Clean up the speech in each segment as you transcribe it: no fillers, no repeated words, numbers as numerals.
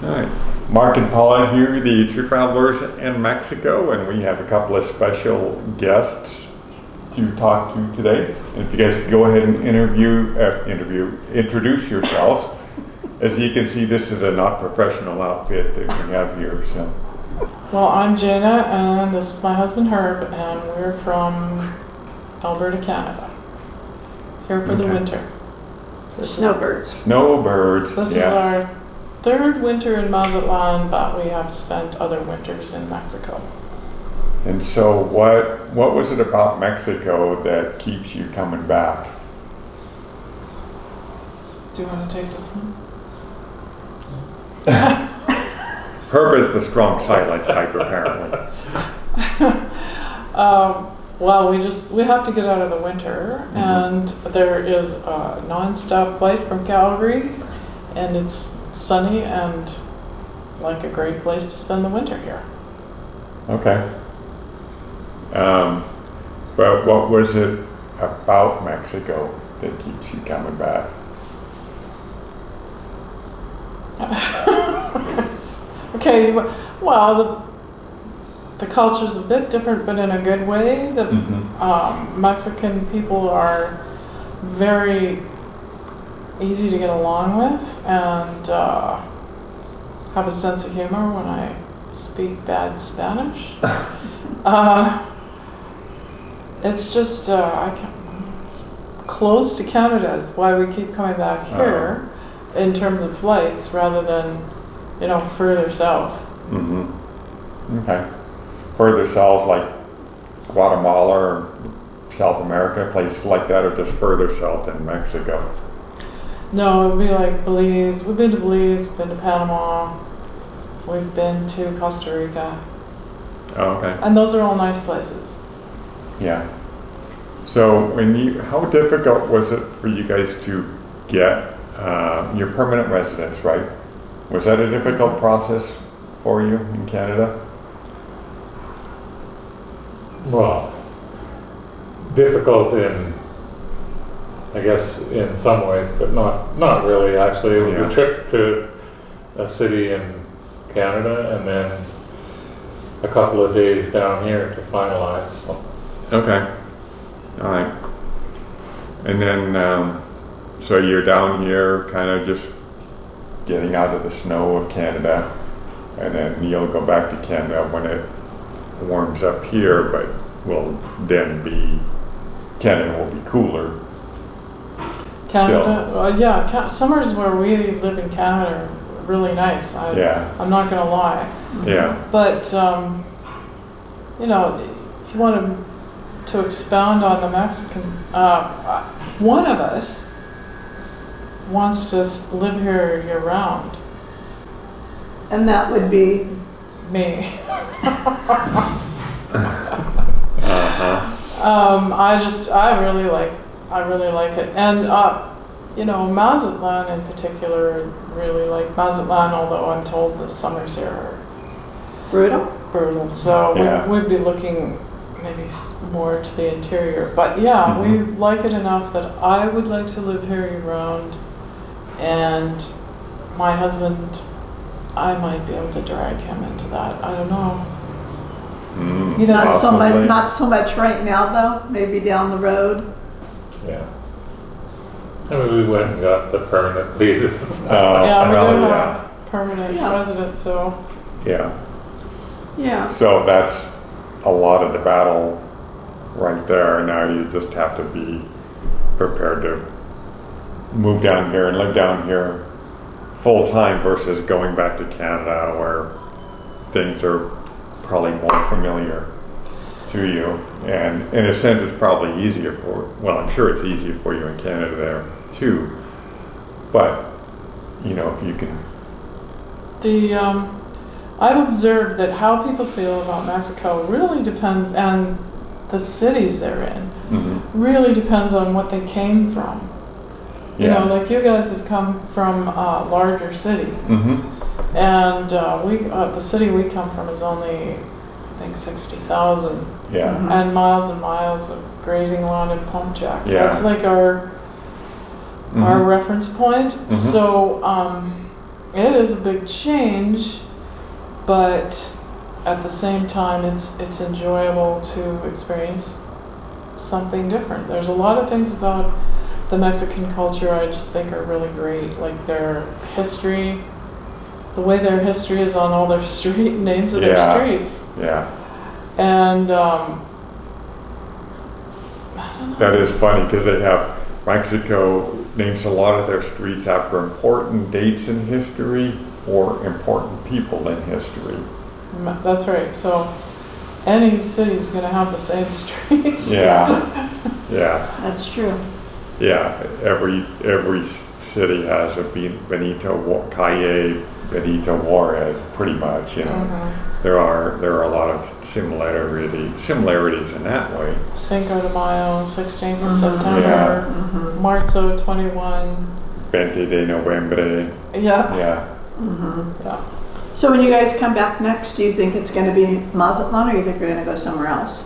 All right. Mark and Paula here, the True Travelers in Mexico, and we have a couple of special guests to talk to today. And if you guys could go ahead and introduce yourselves. As you can see, this is a not professional outfit that we have here. So. Well, I'm Jana, and this is my husband Herb, and we're from Alberta, Canada. Here for the winter. The snowbirds. Snowbirds. This is our third winter in Mazatlan, but we have spent other winters in Mexico. And so what was it about Mexico that keeps you coming back? Do you want to take this one? Herb is the strong silent type, apparently. Well, we have to get out of the winter, and there is a non-stop flight from Calgary, and it's sunny and like a great place to spend the winter here. Okay. But what was it about Mexico that keeps you coming back? Okay, well, the culture's a bit different, but in a good way. The Mexican people are very easy to get along with, and have a sense of humor when I speak bad Spanish. It's just it's close to Canada is why we keep coming back here in terms of flights rather than further south. Okay. Further south, like Guatemala or South America, places like that, or just further south in Mexico? No, it would be like Belize. We've been to Belize, we've been to Panama, we've been to Costa Rica. Oh, okay. And those are all nice places. Yeah. So how difficult was it for you guys to get your permanent residence, right? Was that a difficult process for you in Canada? Well, difficult I guess in some ways, but not really actually. It was a trip to a city in Canada and then a couple of days down here to finalize. Okay. All right. And then, so you're down here kind of just getting out of the snow of Canada, and then you'll go back to Canada when it warms up here, but Canada will be cooler. Canada, summers where we live in Canada are really nice. I'm not going to lie. Yeah. But, if you wanted to expound on the Mexican, one of us wants to live here year round. And that would be? Me. I really like it, and Mazatlan in particular, really like Mazatlan. Although I'm told the summers here are brutal. So we'd be looking maybe more to the interior. But we like it enough that I would like to live here year round, and my husband, I might be able to drag him into that. I don't know. He doesn't. Not so much right now, though. Maybe down the road. Yeah. I mean, we went and got the permanent visas. We do have permanent residence, so. Yeah. Yeah. So that's a lot of the battle right there. Now you just have to be prepared to move down here and live down here full time versus going back to Canada where things are probably more familiar to you. And in a sense, it's probably easier I'm sure it's easier for you in Canada there too. But, if you can. I've observed that how people feel about Mexico really depends, and the cities they're in, really depends on what they came from. Like you guys have come from a larger city, and the city we come from is only, I think, 60,000, and miles of grazing lawn and pump jacks. That's like our reference point. So It is a big change, but at the same time, it's enjoyable to experience something different. There's a lot of things about the Mexican culture I just think are really great, like their history, the way their history is on all their street names of their streets. Yeah. And I don't know. That is funny because they have Mexico names a lot of their streets after important dates in history or important people in history. That's right. So any city is going to have the same streets. Yeah. Yeah. That's true. Yeah. Every city has a Calle Benito Juarez, pretty much. You know, Mm-hmm. there are a lot of similarities in that way. Cinco de Mayo, 16th of Mhm. September, Yeah. Mhm. Marzo 21. 20 de Noviembre. Yeah. Yeah. Mhm. Yeah. So when you guys come back next, do you think it's going to be Mazatlan, or you think you're going to go somewhere else?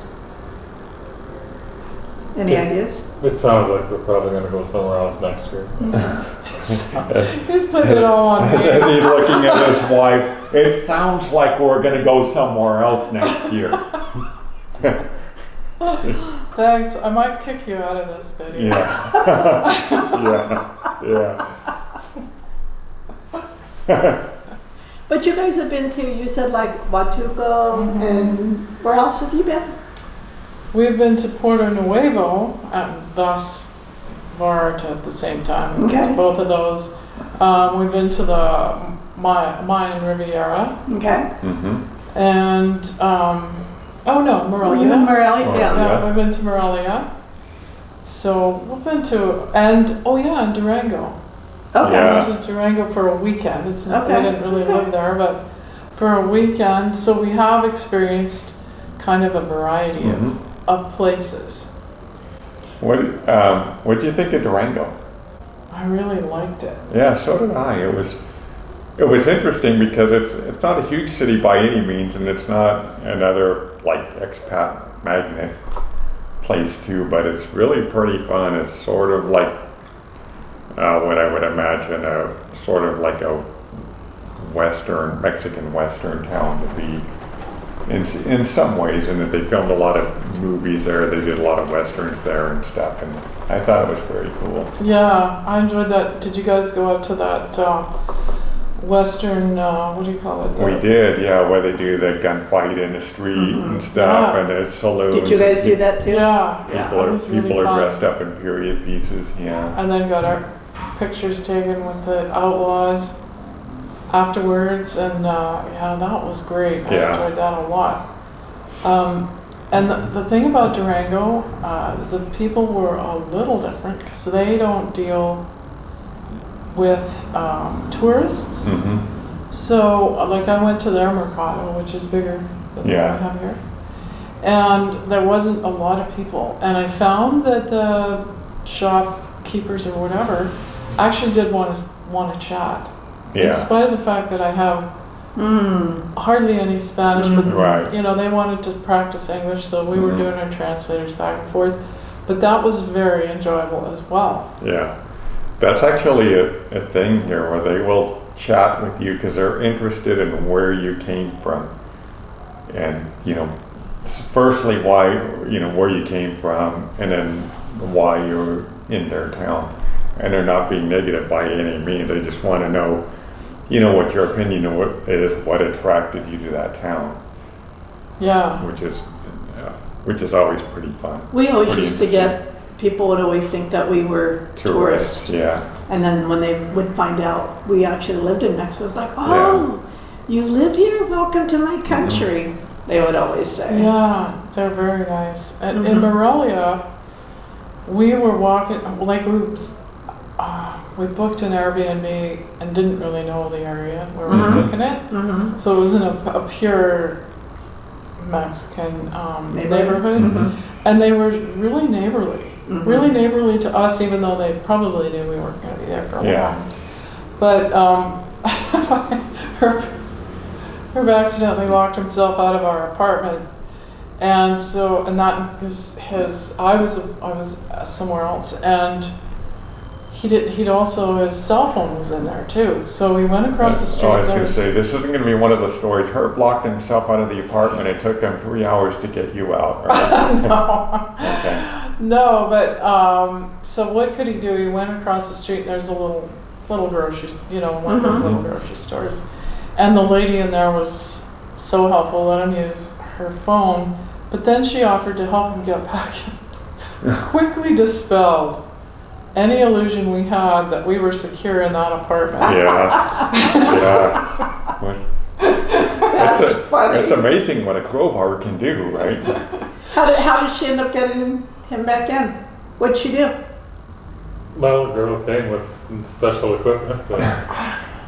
Any Yeah. ideas? It sounds like we're probably gonna go somewhere else next year. He's putting it all on As me. he's looking at his wife, it sounds like we're going to go somewhere else next year. Thanks. I might kick you out of this video. Yeah. Yeah. But you guys have been to, you said like Huatuco, Mhm. and where else have you been? We've been to Puerto Nuevo and thus Vallarta at the same time. We've been Okay. to both of those. We've been to the Mayan Riviera Okay. Mm-hmm. and oh no, Morelia. You in Morelia? Oh, Yeah. Yeah, we've been to Morelia. So we've been to, and Durango. Okay. Yeah. I went to Durango for a weekend. It's not, Okay, we didn't really okay. live there, but for a weekend. So we have experienced kind of a variety Mhm. of places. What do you think of Durango? I really liked it. Yeah, so did I. It was interesting because it's not a huge city by any means, and it's not another like expat magnet place too. But it's really pretty fun. It's sort of like what I would imagine sort of like a Mexican Western town to be in some ways, and that they filmed a lot of movies there. They did a lot of Westerns there and stuff, and I thought it was very cool. Yeah, I enjoyed that. Did you guys go out to that Western, what do you call it? We did, yeah, where they do the gunfight in the street Mhm. and stuff, Yeah. and the saloons. Did you guys do that too? Yeah, Yeah, People that are was really people are fun. dressed up in period pieces, yeah. And then got our pictures taken with the outlaws afterwards, and yeah, that was great. I Yeah. enjoyed that a lot. And the thing about Durango, the people were a little different because they don't deal with tourists. Mm-hmm. So, like, I went to their mercado, which is bigger than the Yeah. one I have here, and there wasn't a lot of people. And I found that the shopkeepers or whatever actually did want to chat, in Yeah, spite of the fact that I have hardly any Spanish. But right. you know, they wanted to practice English, so we were Mhm. doing our translators back and forth. But that was very enjoyable as well. Yeah. That's actually a thing here where they will chat with you because they're interested in where you came from. And, you know, firstly, why, you know, where you came from, and then why you're in their town. And they're not being negative by any means. They just want to know, you know, what your opinion of what is, what attracted you to that town, Yeah. which is always pretty fun. We always Pretty used to get, people would always think that we were tourists. Yeah. And then when they would find out we actually lived in Mexico, it's like, oh, you live here? Welcome to my country. They would always say. Yeah, they're very nice. And in Mhm. Morelia, we were walking, like we booked an Airbnb and didn't really know the area where we were Mhm. booking it. Mm-hmm. So it wasn't a pure Mexican neighborhood. Mhm. And they were really neighborly. Mhm. Really neighborly to us, even though they probably knew we weren't going to be there for a Yeah. while. But Herb accidentally locked himself out of our apartment, and that is I was somewhere else, and he'd also, his cell phone was in there too. So we went across the street. Oh, I was going to say, this isn't going to be one of the stories. Herb locked himself out of the apartment. It took him 3 hours to get you out, right? No. Okay. No, but, so what could he do? He went across the street, there's a little grocery, one of those little grocery stores. And the lady in there was so helpful, let him use her phone. But then she offered to help him get back in. Quickly dispelled any illusion we had that we were secure in that apartment. Yeah. Yeah. That's funny. It's amazing what a crowbar can do, right? How did she end up getting him back in? What'd she do? Well, the girl came with some special equipment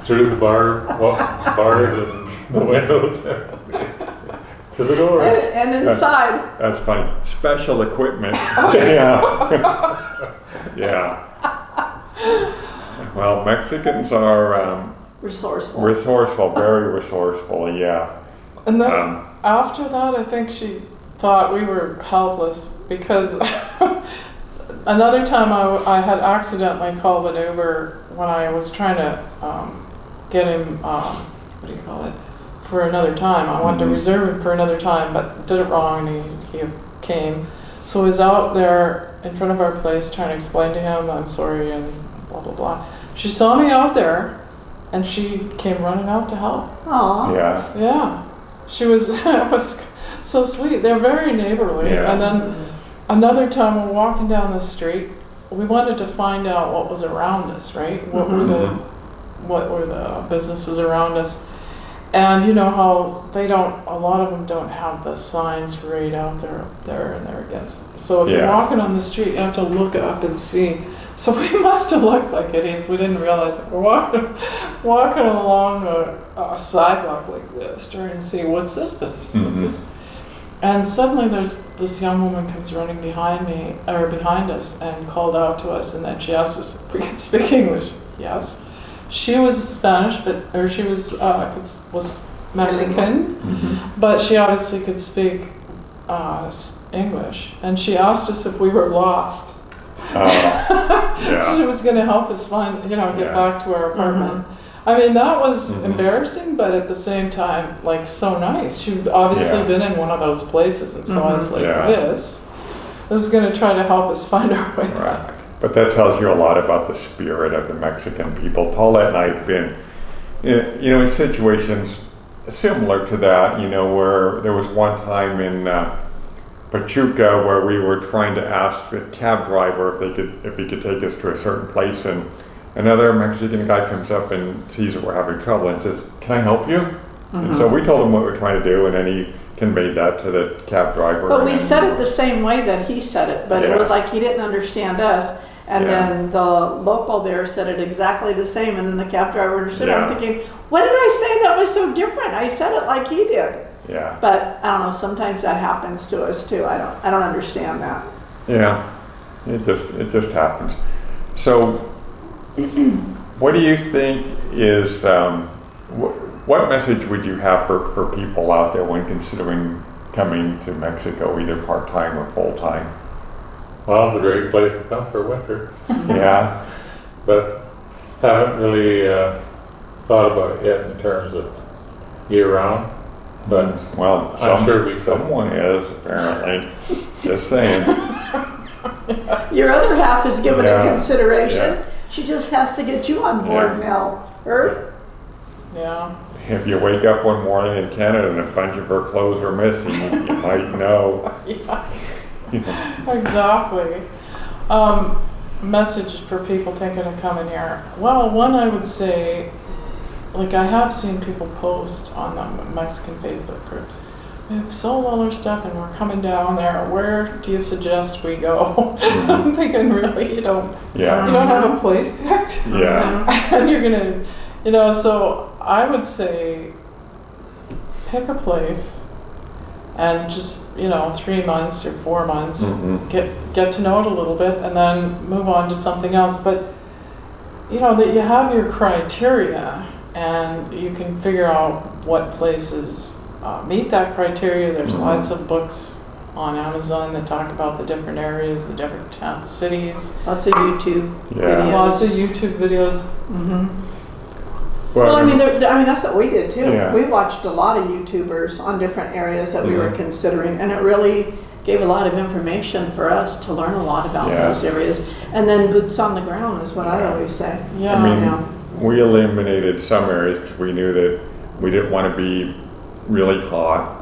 through the bars and the windows to the doors. And inside. That's funny. Special equipment. Yeah. Yeah. Well, Mexicans are Resourceful. very resourceful, yeah. And then after that, I think she thought we were helpless because another time I had accidentally called an Uber when I was trying to get him, what do you call it, for another time. I wanted to reserve him for another time, but did it wrong and he came. So I was out there in front of our place trying to explain to him, I'm sorry, and blah, blah, blah. She saw me out there and she came running out to help. Aww. Yeah. Yeah. She was, it was so sweet. They're very neighborly. Yeah. And then another time we're walking down the street, we wanted to find out what was around us, right? What were the businesses around us? And you know how a lot of them don't have the signs right out there and there against. So if you're walking on the street, you have to look up and see. So we must have looked like idiots. We didn't realize it. We're walking along a sidewalk like this, trying to see what's this business, what's this. And suddenly there's this young woman comes running behind us and called out to us, and then she asked us if we could speak English. Yes. She was Spanish, she was Mexican, but she obviously could speak English. And she asked us if we were lost. She was going to help us find, get back to our apartment. I mean, that was embarrassing, but at the same time, like, so nice. She'd obviously been in one of those places, and so I was like, this is going to try to help us find our way back. But that tells you a lot about the spirit of the Mexican people. Paulette and I have been, in situations similar to that, where there was one time in Pachuca where we were trying to ask the cab driver if he could take us to a certain place, and another Mexican guy comes up and sees that we're having trouble and says, "Can I help you?" And so we told him what we're trying to do, and then he conveyed that to the cab driver. But we said it the same way that he said it, but it was like he didn't understand us. And then the local there said it exactly the same, and then the cab driver understood. I'm thinking, what did I say that was so different? I said it like he did. Yeah. But I don't know. Sometimes that happens to us too. I don't understand that. Yeah. It just happens. So, what do you think is what message would you have for people out there when considering coming to Mexico, either part-time or full-time? Well, it's a great place to come for winter. Yeah. But haven't really thought about it yet in terms of year-round. But I'm sure someone is, apparently. Just saying. Your other half is given a consideration. Yeah. She just has to get you on board now, Herb. Yeah. If you wake up one morning in Canada and a bunch of her clothes are missing, you might know. Exactly. Message for people thinking of coming here. Well, one, I would say, like, I have seen people post on the Mexican Facebook groups. We have sold all our stuff and we're coming down there. Where do you suggest we go? I'm thinking, really, you don't have a place picked? Yeah. And you're gonna, so I would say pick a place and just, 3 months or 4 months, get to know it a little bit and then move on to something else. But, that you have your criteria and you can figure out what places meet that criteria. There's lots of books on Amazon that talk about the different areas, the different cities. Lots of YouTube Yeah. videos. Lots of YouTube videos. Well, I mean, that's what we did too. Yeah. We watched a lot of YouTubers on different areas that we were Mhm. considering, and it really gave a lot of information for us to learn a lot about Yeah. those areas. And then boots on the ground is what I always say. Yeah. I mean, You know. we eliminated some areas because we knew that we didn't want to be really hot,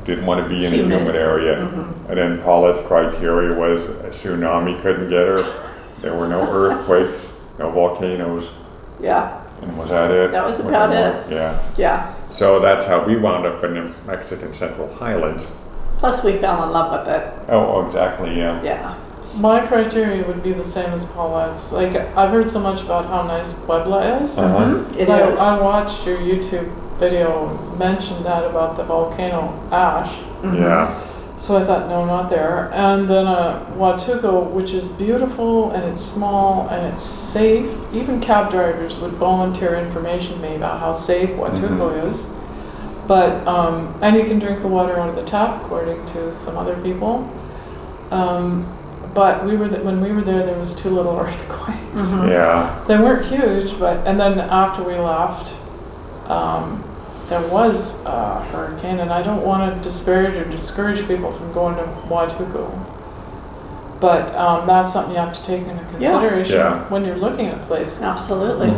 didn't want to be in a Humid. humid area. Mhm. And then Paula's criteria was a tsunami couldn't get her. There were no earthquakes, no volcanoes, Yeah, and was that it? That was about it. Yeah. yeah. So that's how we wound up in the Mexican Central Highlands. Plus we fell in love with it. Oh, exactly, yeah. Yeah. My criteria would be the same as Paulette's. Like, I've heard so much about how nice Puebla is. Uh-huh. It And is. I watched your YouTube video mention that about the volcano ash. Yeah. So I thought, no, not there. And then Huatuco, which is beautiful and it's small and it's safe. Even cab drivers would volunteer information to me about how safe Huatuco is. But, and you can drink the water out of the tap, according to some other people. But when we were there was 2 little earthquakes. Yeah. They weren't huge, but, and then after we left, there was a hurricane, and I don't want to disparage or discourage people from going to Huatuco. But that's something you have to take into consideration Yeah. when you're looking at places. Absolutely.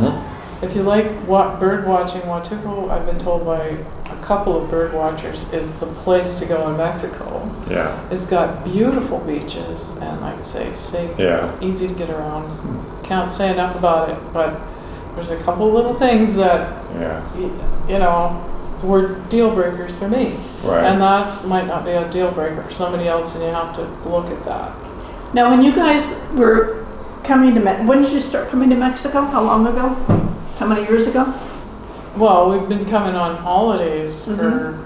If you like bird watching, Huatuco, I've been told by a couple of bird watchers, is the place to go in Mexico. Yeah. It's got beautiful beaches, and like I say, safe, Yeah. easy to get around. Can't say enough about it, but there's a couple little things that, Yeah. you know, were deal breakers for me. Right. And that might not be a deal breaker for somebody else, and you have to look at that. Now, when you guys were coming to when did you start coming to Mexico? How long ago? How many years ago? Well, we've been coming on holidays for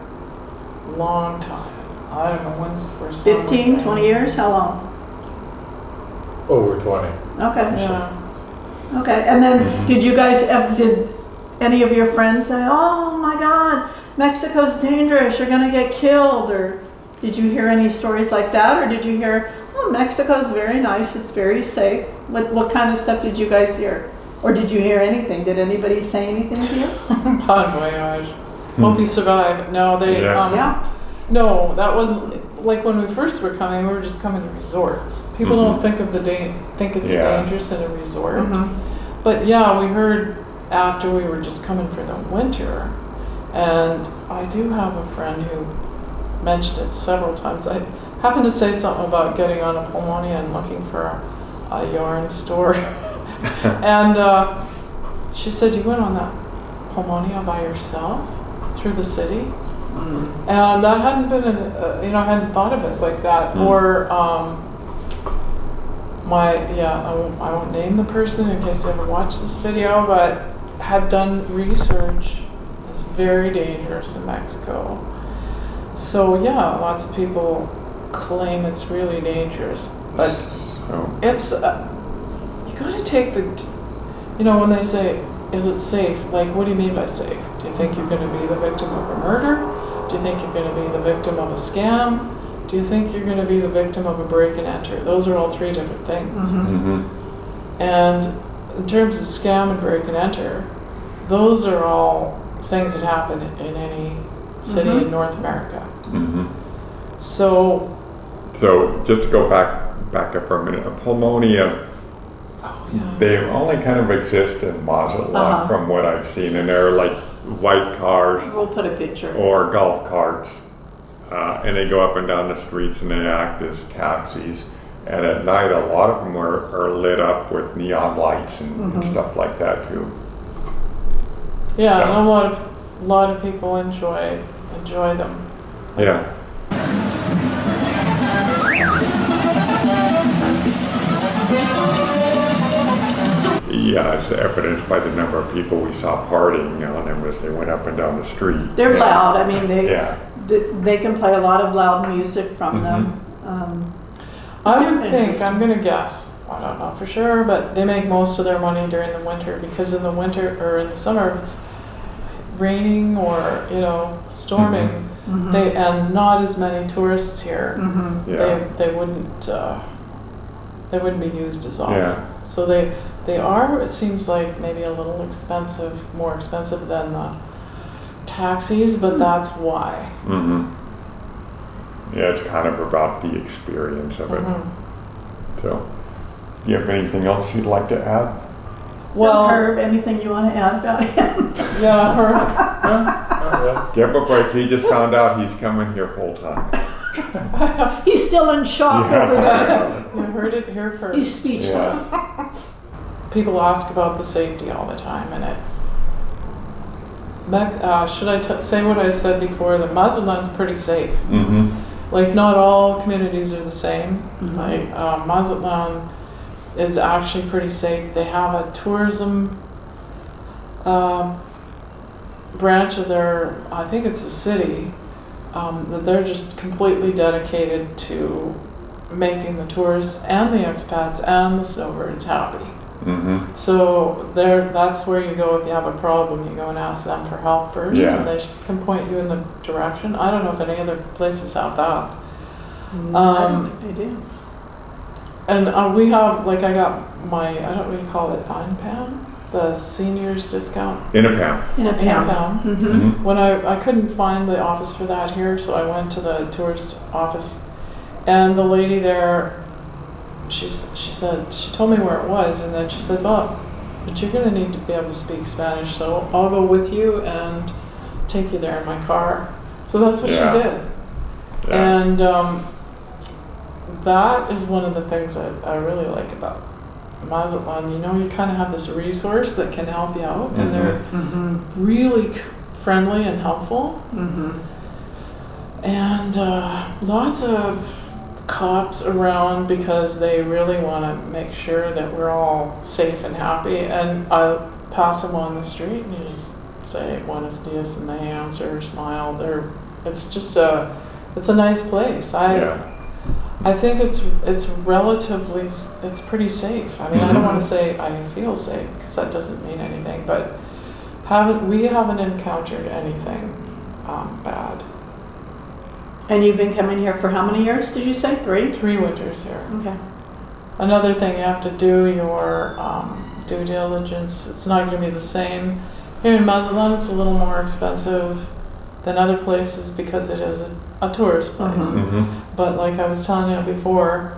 a long time. I don't know, when's the first time? 15, 20 years? How long? Over 20. Okay. Yeah. Okay. And then did you guys did any of your friends say, "Oh my God, Mexico's dangerous. You're gonna get killed," or did you hear any stories like that, or did you hear, "Oh, Mexico's very nice. It's very safe"? What kind of stuff did you guys hear, or did you hear anything? Did anybody say anything to you? Bon voyage. Hope you survive. No, they. Yeah. Yeah. No, that wasn't like when we first were coming. We were just coming to resorts. People don't think of think it's Yeah. dangerous in a resort. But yeah, we heard after we were just coming for the winter, and I do have a friend who mentioned it several times. I happened to say something about getting on a Pulmonia and looking for a yarn store, and she said, "You went on that Pulmonia by yourself through the city?" And that hadn't been, I hadn't thought of it like that. Or I won't name the person in case you ever watch this video, but had done research. It's very dangerous in Mexico. So yeah, lots of people claim it's really dangerous, but it's you gotta take when they say, is it safe? Like, what do you mean by safe? Do you think you're going to be the victim of a murder? Do you think you're going to be the victim of a scam? Do you think you're going to be the victim of a break and enter? Those are all 3 different things. And in terms of scam and break and enter, those are all things that happen in any city in North America. So just to go back up for a minute, a Pulmonia, they only kind of exist in Mazatlan from what I've seen, and they're like white cars. We'll put a picture. Or golf carts, and they go up and down the streets and they act as taxis. And at night, a lot of them are lit up with neon lights and stuff like that too. Yeah, and a lot of people enjoy them. Yeah. Yeah, it's evidenced by the number of people we saw partying on them as they went up and down the street. They're loud. I mean, they can play a lot of loud music from them. I would think, I'm going to guess, I don't know for sure, but they make most of their money during the winter, because in the winter or in the summer, raining or, you know, storming, and not as many tourists here, they wouldn't be used as often. Yeah. So they are, it seems like, maybe a little expensive, more expensive than the taxis, but that's why. Yeah, it's kind of about the experience of it. So, do you have anything else you'd like to add? Well, Herb, anything you want to add about him? yeah, Herb. Give a break. He just found out he's coming here full time. He's still in shock over that. You heard it here first. He's speechless. People ask about the safety all the time, and should I say what I said before? The Mazatlan's pretty safe. Like, not all communities are the same. Like, Mazatlan is actually pretty safe. They have a tourism branch of their, I think it's a city, that they're just completely dedicated to making the tourists and the expats and the snowbirds happy. So that's where you go if you have a problem. You go and ask them for help first, and they can point you in the direction. I don't know if any other places have that. I don't think they do. And we have, like, I got my, I don't really call it INPAM, the seniors discount. In a pound. In a pound. When I couldn't find the office for that here, so I went to the tourist office, and the lady there, she said, she told me where it was, and then she said, but you're going to need to be able to speak Spanish, so I'll go with you and take you there in my car. So that's what she did. And that is one of the things I really like about Mazatlan. You know, you kind of have this resource that can help you out, and they're really friendly and helpful. And lots of cops around because they really want to make sure that we're all safe and happy. And I'll pass them on the street, and you just say buenos dias, and they answer, smile. It's just it's a nice place. I think it's relatively, it's pretty safe. I mean, I don't want to say I feel safe, because that doesn't mean anything, but we haven't encountered anything bad. And you've been coming here for how many years, did you say? 3? 3 winters here. Okay. Another thing, you have to do your due diligence. It's not going to be the same. Here in Mazatlan, it's a little more expensive than other places because it is a tourist place. But like I was telling you before,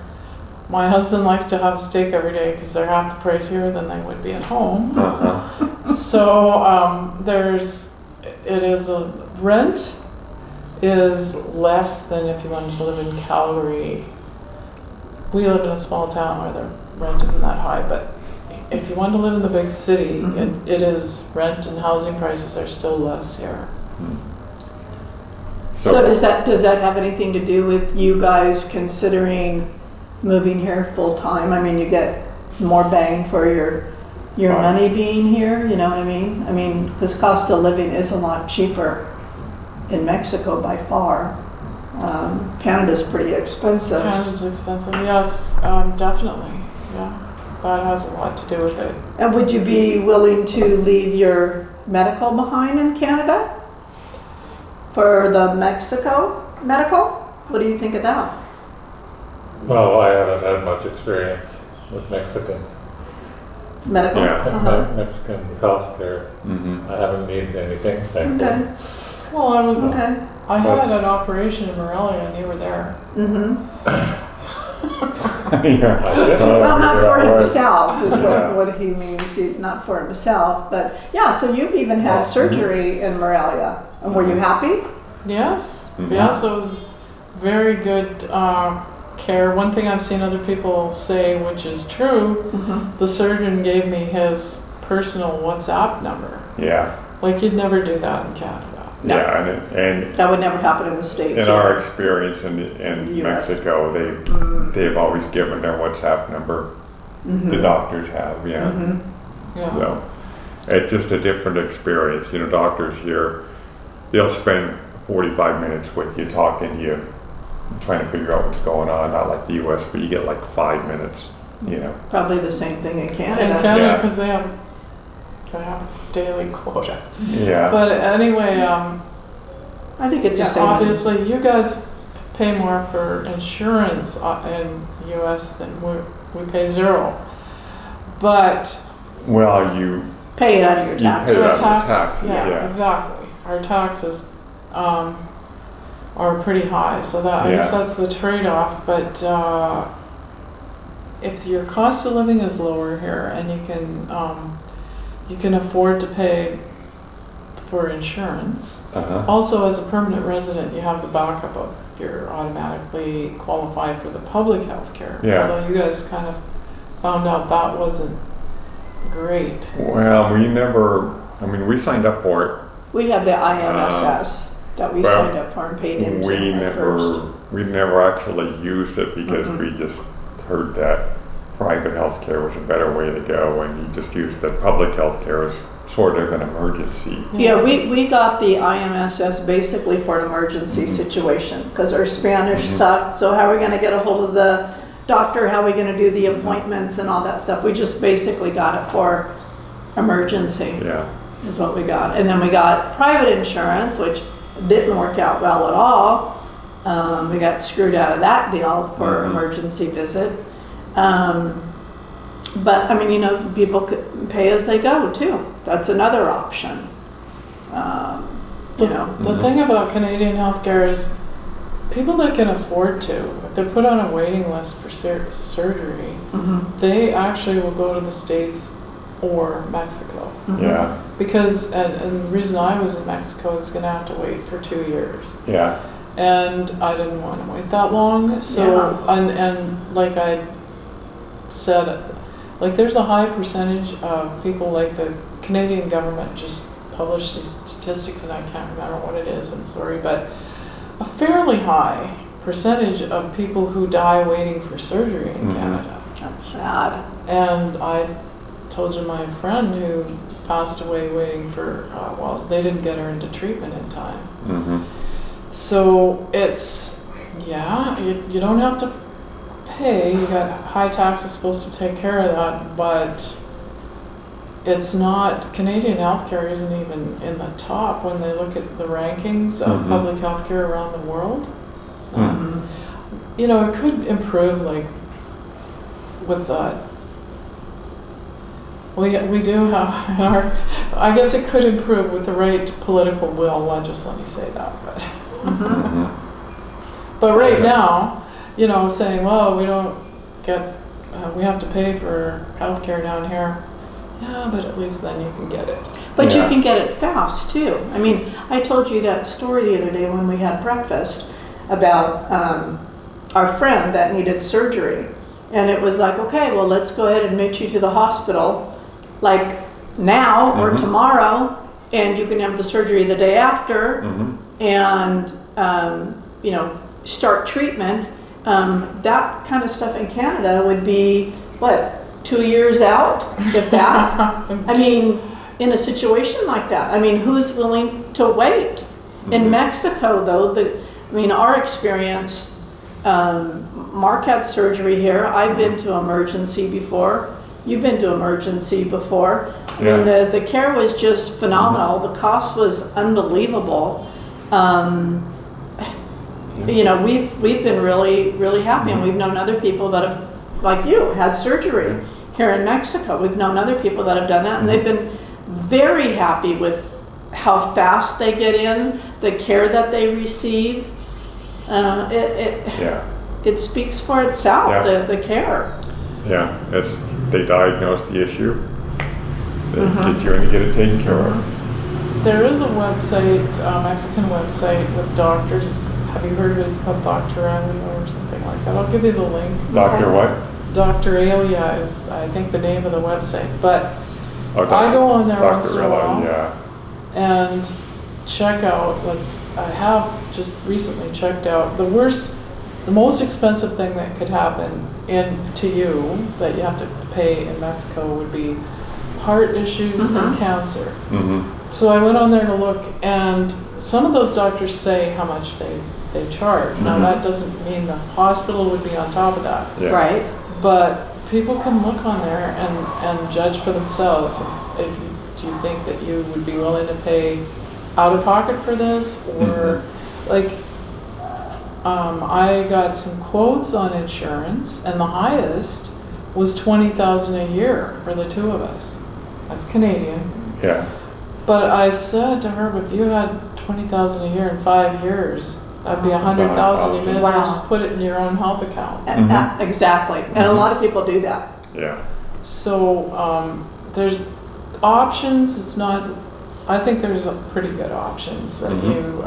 my husband likes to have steak every day because they're half the price here than they would be at home. So rent is less than if you wanted to live in Calgary. We live in a small town where the rent isn't that high, but if you want to live in the big city, it is, rent and housing prices are still less here. So does that have anything to do with you guys considering moving here full time? I mean, you get more bang for your money being here, you know what I mean? I mean, because cost of living is a lot cheaper in Mexico by far. Canada's pretty expensive. Canada's expensive, yes, definitely, yeah. That has a lot to do with it. And would you be willing to leave your medical behind in Canada for the Mexico medical? What do you think of that? Well, I haven't had much experience with Mexicans. Medical? Mexicans healthcare. I haven't needed anything, thank you. Well, I had an operation in Morelia, and you were there. Well, not for himself is what he means, not for himself, but yeah, so you've even had surgery in Morelia, and were you happy? Yes, yes, it was very good care. One thing I've seen other people say, which is true, the surgeon gave me his personal WhatsApp number. Like, you'd never do that in Canada. No. And that would never happen in the States. In our experience in Mexico, they've always given their WhatsApp number. The doctors have, So it's just a different experience. You know, doctors here, they'll spend 45 minutes with you, talking to you, trying to figure out what's going on. Not like the U.S., but you get like 5 minutes. You know. Probably the same thing in Canada. In Canada, because they have I have a daily quota. Yeah. But anyway, I think it's the yeah, same. obviously you guys pay more for insurance in US than we pay zero. But Well, you Pay it out of your You taxes. pay it our out of taxes, taxes, yeah. exactly. Our taxes are pretty high, so that I guess Yeah. that's the trade-off. But if your cost of living is lower here and you can afford to pay for insurance. uh-huh. Also, as a permanent resident, you have the backup of you're automatically qualified for the public health care. Yeah. Although you guys kind of found out that wasn't great. Well, we signed up for it. We had the IMSS that we well, signed up for and paid into We at first. never actually used it because we just heard that private health care was a better way to go, and you just used the public health care as sort of an emergency. Yeah, we got the IMSS basically for an emergency situation because our Spanish sucked. So how are we going to get a hold of the doctor? How are we going to do the appointments and all that stuff? We just basically got it for emergency. Yeah. Is what we got. And then we got private insurance, which didn't work out well at all. We got screwed out of that deal for emergency visit. But I mean, people could pay as they go too. That's another option. The thing about Canadian healthcare is people that can afford to, if they're put on a waiting list for surgery, they actually will go to the States or Mexico. Yeah. Because, and the reason I was in Mexico is going to have to wait for 2 years. Yeah. And I didn't want to wait that long. So, and like I said, like there's a high percentage of people, like the Canadian government just published these statistics, and I can't remember what it is, I'm sorry, but a fairly high percentage of people who die waiting for surgery in Canada. That's sad. And I told you my friend who passed away waiting for, they didn't get her into treatment in time. So it's, you don't have to pay, you got high taxes supposed to take care of that, but it's not, Canadian healthcare isn't even in the top when they look at the rankings of public healthcare around the world. It's not, it could improve, like with that. We do have I guess it could improve with the right political will, just let me say that, but. But right now, saying, well, we don't get, we have to pay for healthcare down here. Yeah, but at least then you can get it. But you can get it fast too. I mean, I told you that story the other day when we had breakfast about our friend that needed surgery. And it was like, okay, well, let's go ahead and admit you to the hospital, like now or tomorrow, and you can have the surgery the day after, and start treatment. That kind of stuff in Canada would be, 2 years out, if that? I mean, in a situation like that, I mean, who's willing to wait? In Mexico, though, our experience, Mark had surgery here. I've been to emergency before. You've been to emergency before. I mean, the care was just phenomenal. The cost was unbelievable. We've been really, really happy, and we've known other people that have, like you, had surgery here in Mexico. We've known other people that have done that, and they've been very happy with how fast they get in, the care that they receive. It speaks for itself, the care. Yeah, they diagnose the issue, they get you in to get it taken care of. There is a website, Mexican website with doctors. Have you heard of it? It's called Dr. Alia or something like that. I'll give you the link. Dr. what? Dr. Alia is, I think, the name of the website. But I go on there once in a while and check out I have just recently checked out the most expensive thing that could happen to you that you have to pay in Mexico would be heart issues and cancer. So I went on there to look, and some of those doctors say how much they charge. Now that doesn't mean the hospital would be on top of that. Right. But people can look on there and judge for themselves. do you think that you would be willing to pay out of pocket for this? Or like, I got some quotes on insurance, and the highest was $20,000 a year for the two of us. That's Canadian. Yeah. But I said to her, if you had $20,000 a year in 5 years, that'd be $100,000. You may as well just put it in your own health account. Exactly, and a lot of people do that. Yeah. So there's options. It's not. I think there's a pretty good options that you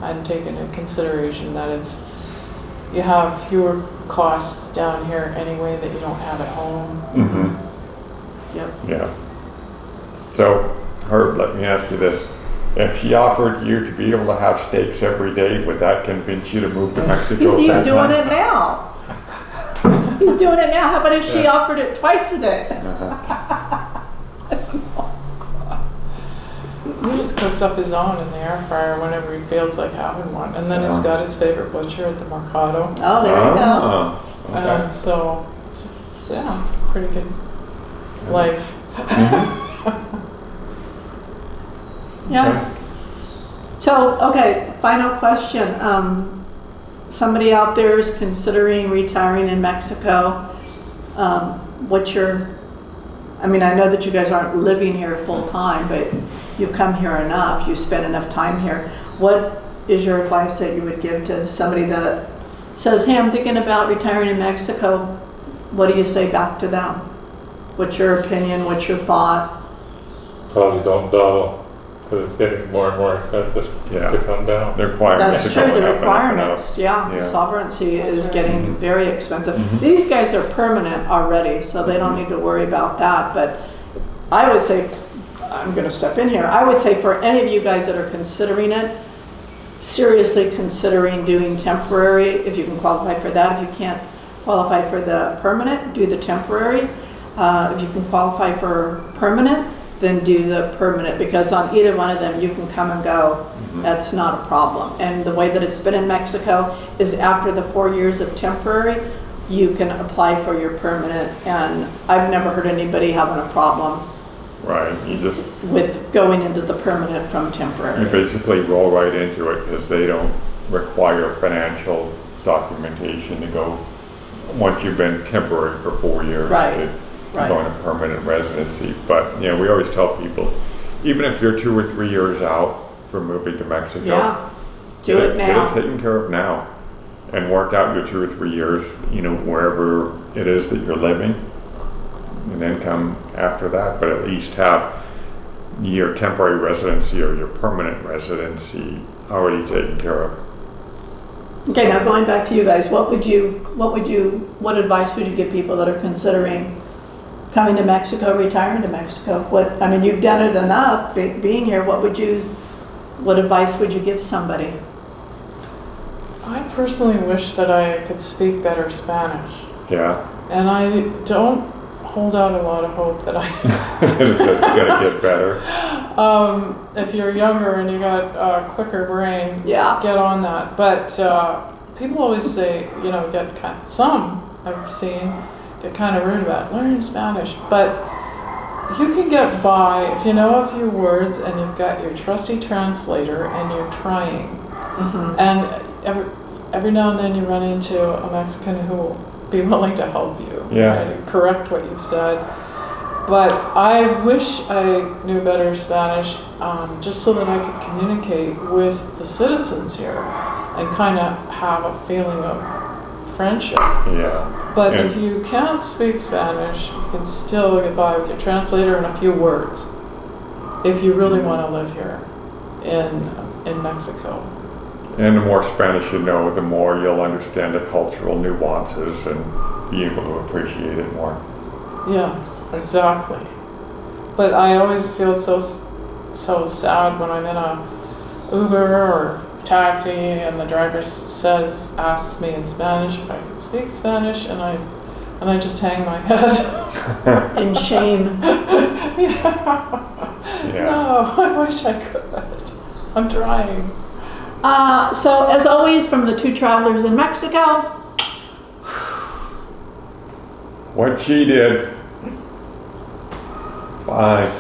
and take into consideration that you have fewer costs down here anyway that you don't have at home. Yep. Yeah. So, Herb, let me ask you this. If she offered you to be able to have steaks every day, would that convince you to move to Mexico? He's doing it now. He's doing it now. How about if she offered it twice a day? He just cooks up his own in the air fryer whenever he feels like having one. And then he's got his favorite butcher at the Mercado. Oh, there you go. Okay. And so, it's a pretty good life. Yeah. So, okay, final question. Somebody out there is considering retiring in Mexico. I mean, I know that you guys aren't living here full time, but you come here enough, you spend enough time here. What is your advice that you would give to somebody that says, hey, I'm thinking about retiring in Mexico? What do you say back to them? What's your opinion? What's your thought? Probably don't dawdle, because it's getting more and more expensive to come down. The requirements That's are true, going the up and up and requirements, up. yeah. Sovereignty is getting very expensive. Mhm. These guys are permanent already, so they don't need to worry about that. But I would say, I'm going to step in here, I would say for any of you guys that are considering it, seriously considering doing temporary, if you can qualify for that. If you can't qualify for the permanent, do the temporary. If you can qualify for permanent, then do the permanent, because on either one of them you can come and go. That's not a problem. And the way that it's been in Mexico is after the 4 years of temporary, you can apply for your permanent, and I've never heard anybody having a problem Right, you just with going into the permanent from temporary. you basically roll right into it because they don't require financial documentation to go once you've been temporary for 4 years to go into permanent residency. But we always tell people, even if you're 2 or 3 years out from moving to Mexico, do it now. Get it taken care of now, and work out your 2 or 3 years, wherever it is that you're living, and then come after that. But at least have your temporary residency or your permanent residency already taken care of. Okay, now going back to you guys, what advice would you give people that are considering coming to Mexico, retiring to Mexico? I mean, you've done it enough being here. What advice would you give somebody? I personally wish that I could speak better Spanish. Yeah. And I don't hold out a lot of hope that I It's gonna get better. If you're younger and you got a quicker brain, get on that. But people always say, some I've seen get kind of rude about learning Spanish. But you can get by if you know a few words and you've got your trusty translator and you're trying. And every now and then you run into a Mexican who will be willing to help you and correct what you've said. But I wish I knew better Spanish just so that I could communicate with the citizens here and kind of have a feeling of friendship. Yeah. But if you can't speak Spanish, you can still get by with your translator and a few words if you really want to live here in Mexico. And the more Spanish you know, the more you'll understand the cultural nuances and be able to appreciate it more. Yes, exactly. But I always feel so sad when I'm in a Uber or taxi and the driver asks me in Spanish if I can speak Spanish, and I just hang my head in shame. No, I wish I could. I'm trying. So as always, from the two travelers in Mexico, what she did. Bye.